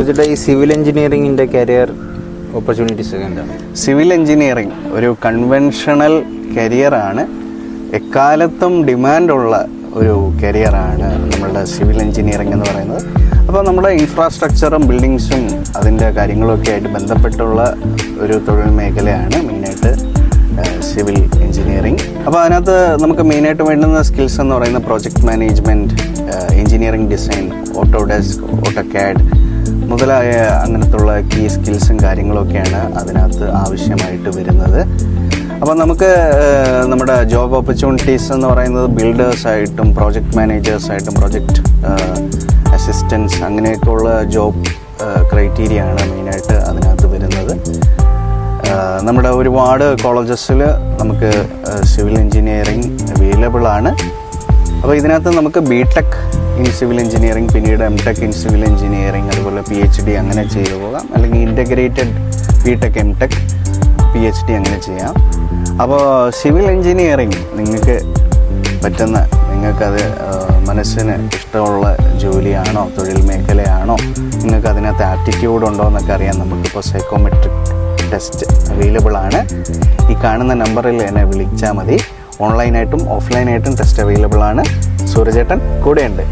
ഈ civil എഞ്ചിനീയറിംഗിൻ്റെ career opportunities ഒക്കെ എന്താണ്? സിവിൽ എഞ്ചിനീയറിംഗ് ഒരു കൺവെൻഷണൽ കരിയറാണ്, എക്കാലത്തും ഡിമാൻഡുള്ള ഒരു കരിയറാണ് നമ്മളുടെ സിവിൽ എഞ്ചിനീയറിംഗ് എന്ന് പറയുന്നത്. അപ്പോൾ നമ്മുടെ ഇൻഫ്രാസ്ട്രക്ചറും ബിൽഡിങ്സും അതിൻ്റെ കാര്യങ്ങളൊക്കെ ആയിട്ട് ബന്ധപ്പെട്ടുള്ള ഒരു തൊഴിൽ മേഖലയാണ് മെയിനായിട്ട് സിവിൽ എഞ്ചിനീയറിംഗ്. അപ്പോൾ അതിനകത്ത് നമുക്ക് മെയിനായിട്ട് വേണ്ടുന്ന സ്കിൽസ് എന്ന് പറയുന്ന project management, engineering design, Autodesk, AutoCAD മുതലായ അങ്ങനത്തുള്ള കീ സ്കിൽസും കാര്യങ്ങളൊക്കെയാണ് അതിനകത്ത് ആവശ്യമായിട്ട് വരുന്നത്. അപ്പോൾ നമുക്ക് നമ്മുടെ ജോബ് ഓപ്പർച്യൂണിറ്റീസ് എന്ന് പറയുന്നത് ബിൽഡേഴ്സായിട്ടും പ്രോജക്റ്റ് മാനേജേഴ്സായിട്ടും പ്രോജക്റ്റ് അസിസ്റ്റൻസ് അങ്ങനെയൊക്കെയുള്ള ജോബ് ക്രൈറ്റീരിയ ആണ് മെയിനായിട്ട് അതിനകത്ത് വരുന്നത്. നമ്മുടെ ഒരുപാട് കോളേജസിൽ നമുക്ക് സിവിൽ എഞ്ചിനീയറിംഗ് അവൈലബിൾ ആണ്. അപ്പോൾ ഇതിനകത്ത് നമുക്ക് ബിടെക് ഇൻ സിവിൽ എഞ്ചിനീയറിംഗ്, പിന്നീട് എംടെക് ഇൻ സിവിൽ എഞ്ചിനീയറിംഗ്, അതുപോലെ PhD അങ്ങനെ ചെയ്തു പോകാം. അല്ലെങ്കിൽ ഇൻ്റഗ്രേറ്റഡ് ബിടെക്, എംടെക്, PhD അങ്ങനെ ചെയ്യാം. അപ്പോൾ സിവിൽ എഞ്ചിനീയറിംഗ് നിങ്ങൾക്ക് പറ്റുന്ന, നിങ്ങൾക്കത് മനസ്സിന് ഇഷ്ടമുള്ള ജോലിയാണോ, തൊഴിൽ മേഖലയാണോ, നിങ്ങൾക്ക് അതിനകത്ത് ആപ്റ്റിറ്റ്യൂഡ് ഉണ്ടോ എന്നൊക്കെ അറിയാൻ നമുക്കിപ്പോൾ സൈക്കോമെട്രിക് ടെസ്റ്റ് അവൈലബിൾ ആണ്. ഈ കാണുന്ന നമ്പറിൽ എന്നെ വിളിച്ചാൽ മതി. ഓൺലൈനായിട്ടും ഓഫ്ലൈനായിട്ടും ടെസ്റ്റ് അവൈലബിൾ ആണ്. സൂരജേട്ടൻ കൂടെയുണ്ട്.